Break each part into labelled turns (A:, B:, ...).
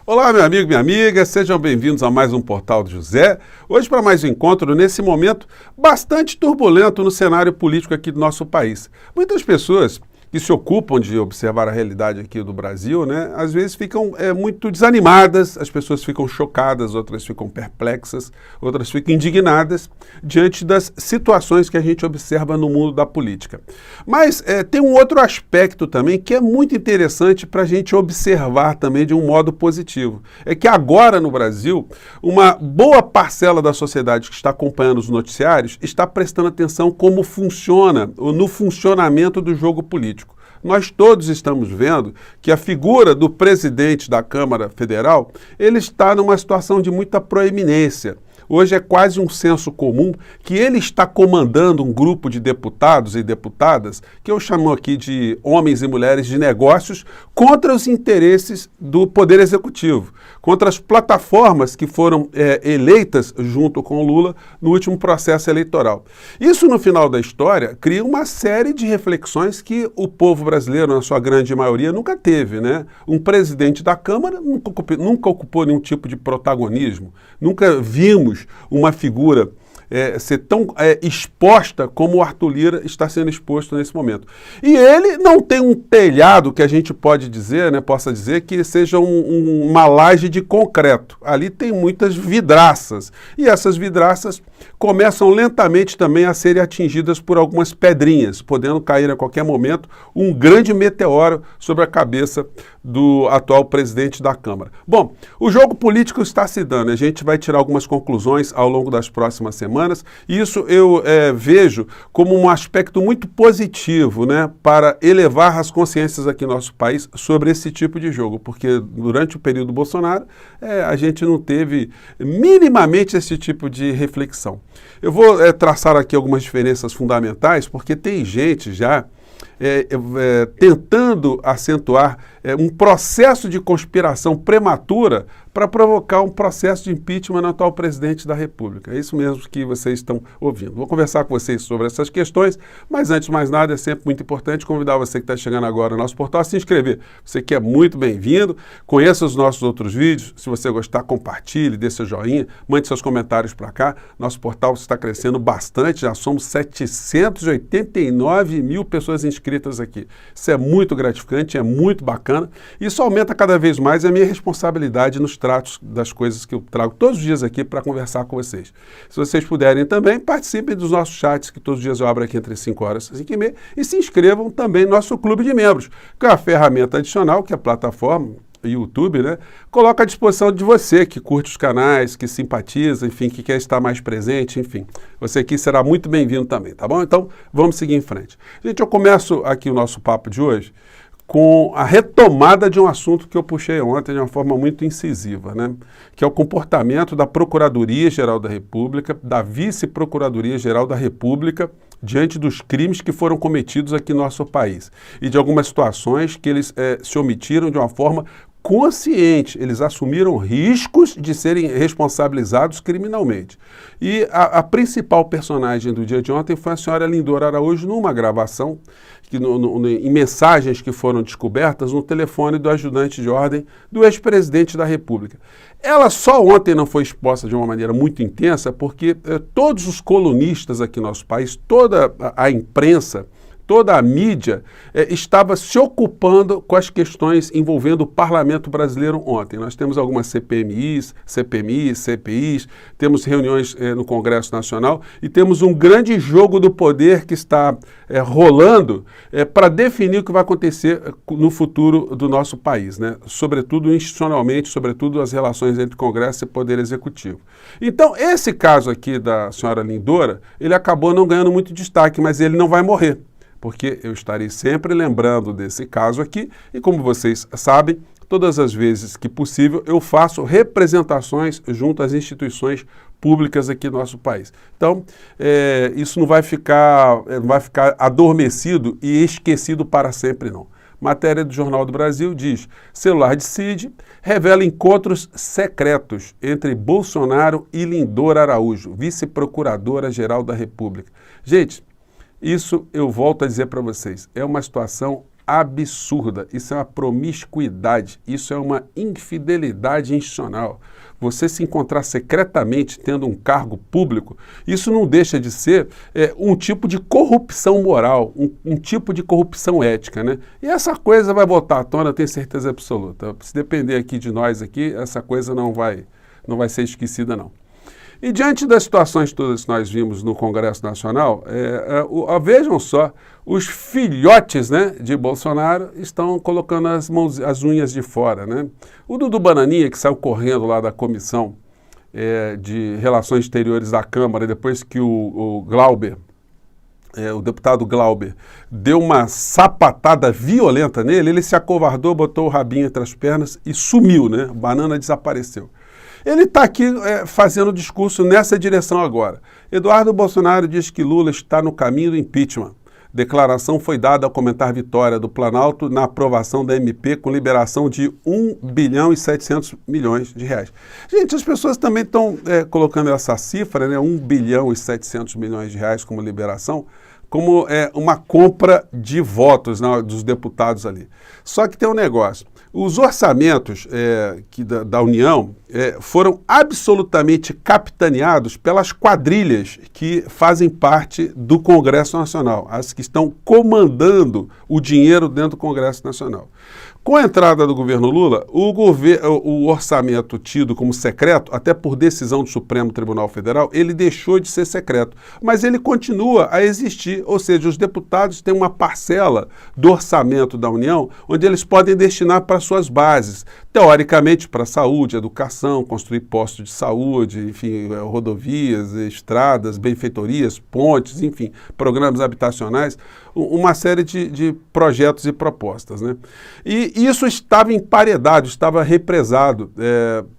A: Olá, meu amigo, minha amiga, sejam bem-vindos a mais um Portal do José. Hoje para mais um encontro nesse momento bastante turbulento no cenário político aqui do nosso país. Muitas pessoas que se ocupam de observar a realidade aqui do Brasil, às vezes ficam muito desanimadas, as pessoas ficam chocadas, outras ficam perplexas, outras ficam indignadas diante das situações que a gente observa no mundo da política. Mas tem um outro aspecto também que é muito interessante para a gente observar também de um modo positivo. É que agora no Brasil, uma boa parcela da sociedade que está acompanhando os noticiários está prestando atenção como funciona, ou no funcionamento do jogo político. Nós todos estamos vendo que a figura do presidente da Câmara Federal, ele está numa situação de muita proeminência. Hoje é quase um senso comum que ele está comandando um grupo de deputados e deputadas, que eu chamo aqui de homens e mulheres de negócios, contra os interesses do Poder Executivo, contra as plataformas que foram eleitas junto com o Lula no último processo eleitoral. Isso, no final da história, cria uma série de reflexões que o povo brasileiro, na sua grande maioria, nunca teve, Um presidente da Câmara nunca ocupou nenhum tipo de protagonismo, nunca vimos uma figura ser tão exposta como o Arthur Lira está sendo exposto nesse momento. E ele não tem um telhado que a gente pode dizer, possa dizer que seja uma laje de concreto. Ali tem muitas vidraças. E essas vidraças começam lentamente também a serem atingidas por algumas pedrinhas, podendo cair a qualquer momento um grande meteoro sobre a cabeça do atual presidente da Câmara. Bom, o jogo político está se dando. A gente vai tirar algumas conclusões ao longo das próximas semanas. E isso eu vejo como um aspecto muito positivo, para elevar as consciências aqui no nosso país sobre esse tipo de jogo, porque durante o período Bolsonaro a gente não teve minimamente esse tipo de reflexão. Eu vou traçar aqui algumas diferenças fundamentais, porque tem gente já tentando acentuar um processo de conspiração prematura para provocar um processo de impeachment no atual presidente da República. É isso mesmo que vocês estão ouvindo. Vou conversar com vocês sobre essas questões, mas antes de mais nada é sempre muito importante convidar você que está chegando agora no nosso portal a se inscrever. Você que é muito bem-vindo, conheça os nossos outros vídeos, se você gostar, compartilhe, dê seu joinha, mande seus comentários para cá. Nosso portal está crescendo bastante, já somos 789 mil pessoas inscritas aqui. Isso é muito gratificante, é muito bacana. Isso aumenta cada vez mais a minha responsabilidade nos tratos das coisas que eu trago todos os dias aqui para conversar com vocês. Se vocês puderem também, participem dos nossos chats, que todos os dias eu abro aqui entre 5 horas e 5h30, e se inscrevam também no nosso clube de membros, que é uma ferramenta adicional que a plataforma YouTube, coloca à disposição de você que curte os canais, que simpatiza, enfim, que quer estar mais presente, enfim. Você aqui será muito bem-vindo também, tá bom? Então, vamos seguir em frente. Gente, eu começo aqui o nosso papo de hoje com a retomada de um assunto que eu puxei ontem de uma forma muito incisiva, que é o comportamento da Procuradoria-Geral da República, da Vice-Procuradoria-Geral da República, diante dos crimes que foram cometidos aqui no nosso país e de algumas situações que eles se omitiram de uma forma consciente, eles assumiram riscos de serem responsabilizados criminalmente. E a principal personagem do dia de ontem foi a senhora Lindora Araújo, numa gravação, em mensagens que foram descobertas no telefone do ajudante de ordem do ex-presidente da República. Ela só ontem não foi exposta de uma maneira muito intensa porque todos os colunistas aqui no nosso país, toda a imprensa, toda a mídia estava se ocupando com as questões envolvendo o parlamento brasileiro ontem. Nós temos algumas CPIs, CPIs, temos reuniões no Congresso Nacional e temos um grande jogo do poder que está rolando para definir o que vai acontecer no futuro do nosso país, sobretudo institucionalmente, sobretudo as relações entre Congresso e Poder Executivo. Então, esse caso aqui da senhora Lindora, ele acabou não ganhando muito destaque, mas ele não vai morrer, porque eu estarei sempre lembrando desse caso aqui e, como vocês sabem, todas as vezes que possível eu faço representações junto às instituições públicas aqui no nosso país. Então, isso não vai ficar adormecido e esquecido para sempre, não. Matéria do Jornal do Brasil diz: celular de Cid revela encontros secretos entre Bolsonaro e Lindora Araújo, vice-procuradora-geral da República. Gente, isso eu volto a dizer para vocês, é uma situação absurda, isso é uma promiscuidade, isso é uma infidelidade institucional. Você se encontrar secretamente tendo um cargo público, isso não deixa de ser um tipo de corrupção moral, um tipo de corrupção ética, né? E essa coisa vai voltar à tona, eu tenho certeza absoluta. Se depender aqui de nós aqui, essa coisa não vai ser esquecida, não. E diante das situações todas que nós vimos no Congresso Nacional, vejam só, os filhotes, né, de Bolsonaro estão colocando as unhas de fora, né? O Dudu Bananinha, que saiu correndo lá da Comissão de Relações Exteriores da Câmara, depois que o Glauber, o deputado Glauber, deu uma sapatada violenta nele, ele se acovardou, botou o rabinho entre as pernas e sumiu, né? O Banana desapareceu. Ele está aqui fazendo discurso nessa direção agora. Eduardo Bolsonaro diz que Lula está no caminho do impeachment. Declaração foi dada ao comentar vitória do Planalto na aprovação da MP com liberação de 1 bilhão e 700 milhões de reais. Gente, as pessoas também estão colocando essa cifra, né, 1 bilhão e 700 milhões de reais como liberação, como uma compra de votos, né, dos deputados ali. Só que tem um negócio. Os orçamentos da União foram absolutamente capitaneados pelas quadrilhas que fazem parte do Congresso Nacional, as que estão comandando o dinheiro dentro do Congresso Nacional. Com a entrada do governo Lula, o orçamento tido como secreto, até por decisão do Supremo Tribunal Federal, ele deixou de ser secreto, mas ele continua a existir, ou seja, os deputados têm uma parcela do orçamento da União onde eles podem destinar para suas bases, teoricamente para saúde, educação, construir postos de saúde, enfim, rodovias, estradas, benfeitorias, pontes, enfim, programas habitacionais, uma série de projetos e propostas, né? E isso estava emparedado, estava represado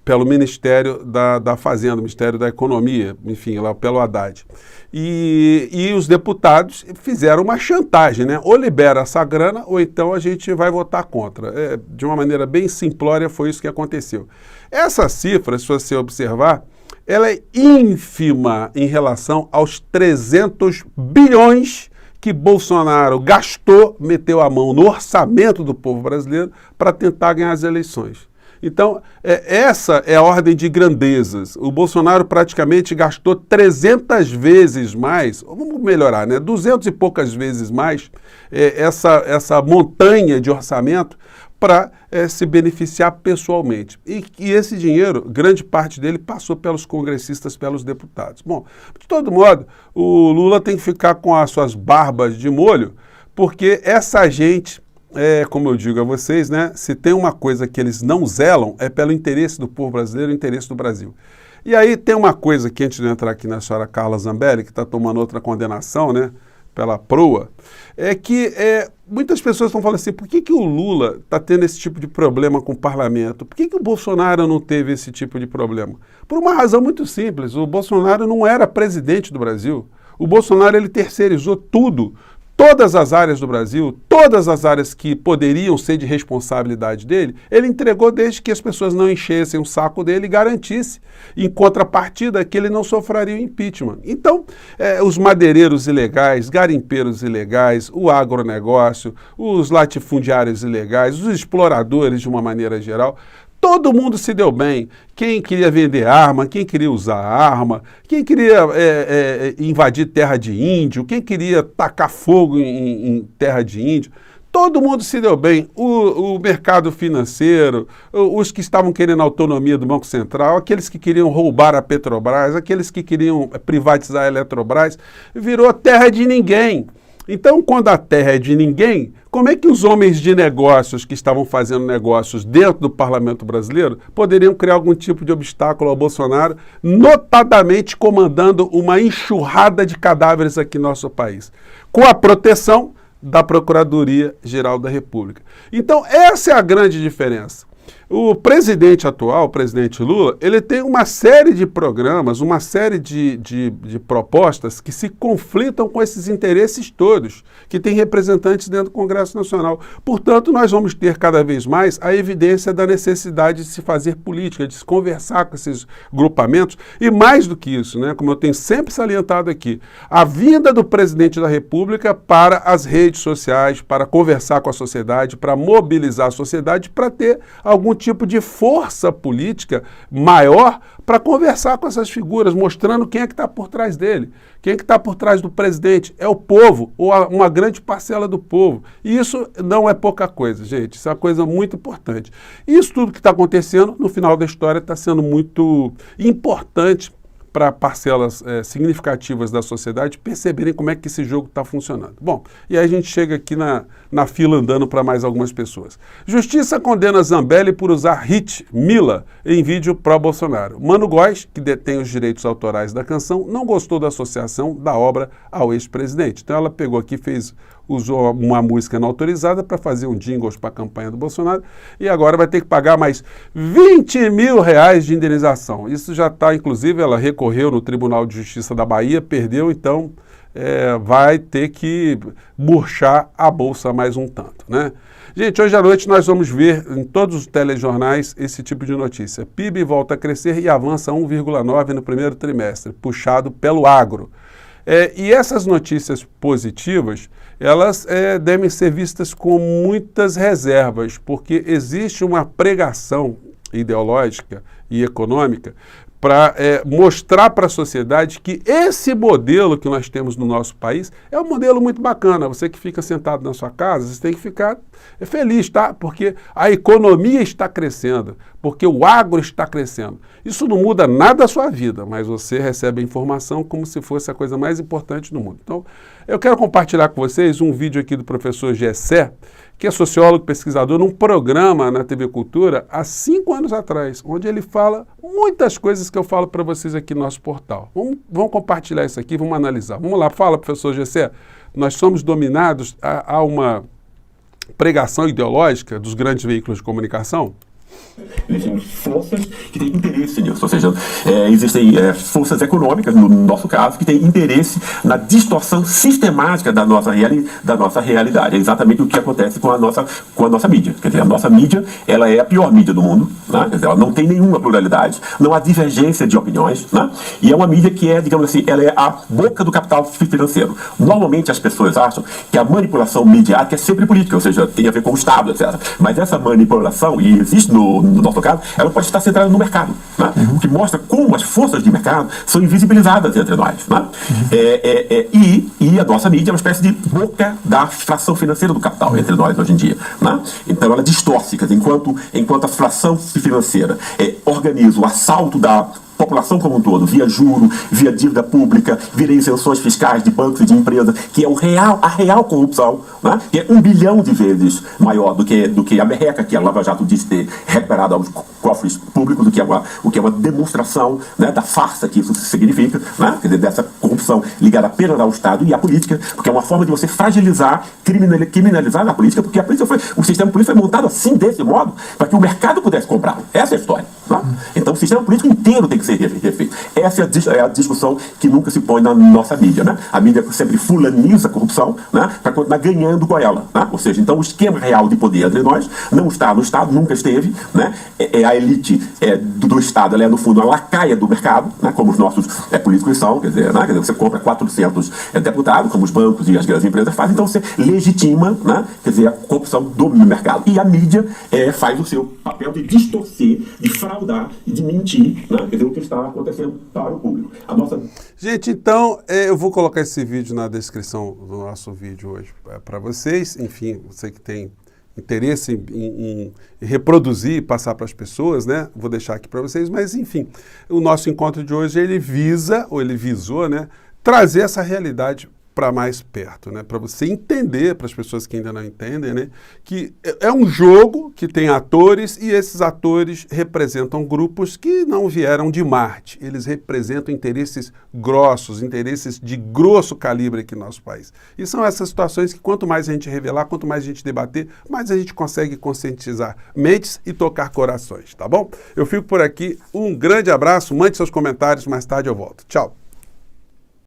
A: pelo Ministério da Fazenda, Ministério da Economia, enfim, lá pelo Haddad. E os deputados fizeram uma chantagem, né? Ou libera essa grana, ou então a gente vai votar contra. De uma maneira bem simplória, foi isso que aconteceu. Essa cifra, se você observar, ela é ínfima em relação aos 300 bilhões que Bolsonaro gastou, meteu a mão no orçamento do povo brasileiro para tentar ganhar as eleições. Então, essa é a ordem de grandezas. O Bolsonaro praticamente gastou 300 vezes mais, vamos melhorar, né? 200 e poucas vezes mais essa montanha de orçamento para se beneficiar pessoalmente. E esse dinheiro, grande parte dele, passou pelos congressistas, pelos deputados. Bom, de todo modo, o Lula tem que ficar com as suas barbas de molho, porque essa gente, como eu digo a vocês, né, se tem uma coisa que eles não zelam, é pelo interesse do povo brasileiro, o interesse do Brasil. E aí tem uma coisa que, antes de entrar aqui na senhora Carla Zambelli, que está tomando outra condenação, né, pela proa, é que muitas pessoas estão falando assim, por que o Lula está tendo esse tipo de problema com o parlamento? Por que o Bolsonaro não teve esse tipo de problema? Por uma razão muito simples, o Bolsonaro não era presidente do Brasil. O Bolsonaro, ele terceirizou tudo, todas as áreas do Brasil, todas as áreas que poderiam ser de responsabilidade dele, ele entregou desde que as pessoas não enchessem o saco dele e garantisse, em contrapartida, que ele não sofreria o impeachment. Então, os madeireiros ilegais, garimpeiros ilegais, o agronegócio, os latifundiários ilegais, os exploradores de uma maneira geral, todo mundo se deu bem. Quem queria vender arma, quem queria usar arma, quem queria invadir terra de índio, quem queria tacar fogo em terra de índio, todo mundo se deu bem. O mercado financeiro, os que estavam querendo a autonomia do Banco Central, aqueles que queriam roubar a Petrobras, aqueles que queriam privatizar a Eletrobras, virou terra de ninguém. Então, quando a terra é de ninguém, como é que os homens de negócios que estavam fazendo negócios dentro do parlamento brasileiro poderiam criar algum tipo de obstáculo ao Bolsonaro, notadamente comandando uma enxurrada de cadáveres aqui no nosso país, com a proteção da Procuradoria-Geral da República? Então, essa é a grande diferença. O presidente atual, o presidente Lula, ele tem uma série de programas, uma série de propostas que se conflitam com esses interesses todos, que tem representantes dentro do Congresso Nacional. Portanto, nós vamos ter cada vez mais a evidência da necessidade de se fazer política, de se conversar com esses grupamentos, e mais do que isso, né, como eu tenho sempre salientado aqui, a vinda do presidente da República para as redes sociais, para conversar com a sociedade, para mobilizar a sociedade, para ter algum tipo de força política maior para conversar com essas figuras, mostrando quem é que está por trás dele. Quem é que está por trás do presidente? É o povo, ou uma grande parcela do povo. E isso não é pouca coisa, gente. Isso é uma coisa muito importante. Isso tudo que está acontecendo, no final da história, está sendo muito importante para parcelas significativas da sociedade perceberem como é que esse jogo está funcionando. Bom, e aí a gente chega aqui na fila andando para mais algumas pessoas. Justiça condena Zambelli por usar hit Mila em vídeo pró-Bolsonaro. Mano Góes, que detém os direitos autorais da canção, não gostou da associação da obra ao ex-presidente. Então ela pegou aqui, usou uma música não autorizada para fazer um jingles para a campanha do Bolsonaro e agora vai ter que pagar mais 20 mil reais de indenização. Isso já está, inclusive, ela recorreu no Tribunal de Justiça da Bahia, perdeu, então vai ter que murchar a bolsa mais um tanto, né? Gente, hoje à noite nós vamos ver em todos os telejornais esse tipo de notícia. PIB volta a crescer e avança 1,9% no primeiro trimestre, puxado pelo agro. E essas notícias positivas, elas devem ser vistas com muitas reservas, porque existe uma pregação ideológica e econômica para mostrar para a sociedade que esse modelo que nós temos no nosso país é um modelo muito bacana. Você que fica sentado na sua casa, você tem que ficar feliz, tá? Porque a economia está crescendo, porque o agro está crescendo. Isso não muda nada da sua vida, mas você recebe a informação como se fosse a coisa mais importante do mundo. Então, eu quero compartilhar com vocês um vídeo aqui do professor Gessé, que é sociólogo, pesquisador, num programa na TV Cultura há 5 anos atrás, onde ele fala muitas coisas que eu falo para vocês aqui no nosso portal. Vamos compartilhar isso aqui, vamos analisar. Vamos lá, fala, professor Gessé. Nós somos dominados a uma pregação ideológica dos grandes veículos de comunicação?
B: Existem forças que têm interesse nisso, ou seja, existem forças econômicas, no nosso caso, que têm interesse na distorção sistemática da nossa realidade. É exatamente o que acontece com a nossa mídia. Quer dizer, a nossa mídia, ela é a pior mídia do mundo, né? Quer dizer, ela não tem nenhuma pluralidade, não há divergência de opiniões, né? E é uma mídia que digamos assim, ela é a boca do capital financeiro. Normalmente as pessoas acham que a manipulação midiática é sempre política, ou seja, tem a ver com o Estado, etc. Mas essa manipulação, e existe no nosso caso, ela pode estar centrada no mercado, né? O que mostra como as forças de mercado são invisibilizadas entre nós, né? E a nossa mídia é uma espécie de boca da fração financeira do capital entre nós hoje em dia, né? Então ela distorce, quer dizer, enquanto a fração financeira organiza o assalto da população como um todo, via juro, via dívida pública, via isenções fiscais de bancos e de empresas, que é a real corrupção, né? Que é 1 bilhão de vezes maior do que a merreca que a Lava Jato disse ter recuperado aos cofres públicos, o que é uma demonstração, né, da farsa que isso significa, né? Quer dizer, dessa corrupção ligada apenas ao Estado e à política, porque é uma forma de você fragilizar, criminalizar a política, porque o sistema político foi montado assim, desse modo, para que o mercado pudesse comprar. Essa é a história, né? Então o sistema político inteiro tem que ser refeito. Essa é a discussão que nunca se põe na nossa mídia, né? A mídia sempre fulaniza a corrupção, né, para continuar ganhando com ela, né? Ou seja, então o esquema real de poder entre nós não está no Estado, nunca esteve, né? A elite do Estado, ela é no fundo a lacaia do mercado, né, como os nossos políticos são, quer dizer, você compra 400 deputados, como os bancos e as grandes empresas fazem, então você legitima, né, quer dizer, a corrupção do mercado. E a mídia faz o seu papel de distorcer, de fraudar e de mentir, né, quer dizer, o que está acontecendo para o público.
A: Gente, então, eu vou colocar esse vídeo na descrição do nosso vídeo hoje para vocês. Enfim, você que tem interesse em reproduzir e passar para as pessoas, né? Vou deixar aqui para vocês, mas enfim, o nosso encontro de hoje, ele visou, né, trazer essa realidade para mais perto, né? Para você entender, para as pessoas que ainda não entendem, né? Que é um jogo que tem atores e esses atores representam grupos que não vieram de Marte. Eles representam interesses grossos, interesses de grosso calibre aqui no nosso país. E são essas situações que quanto mais a gente revelar, quanto mais a gente debater, mais a gente consegue conscientizar mentes e tocar corações, tá bom? Eu fico por aqui. Um grande abraço, mande seus comentários, mais tarde eu volto. Tchau!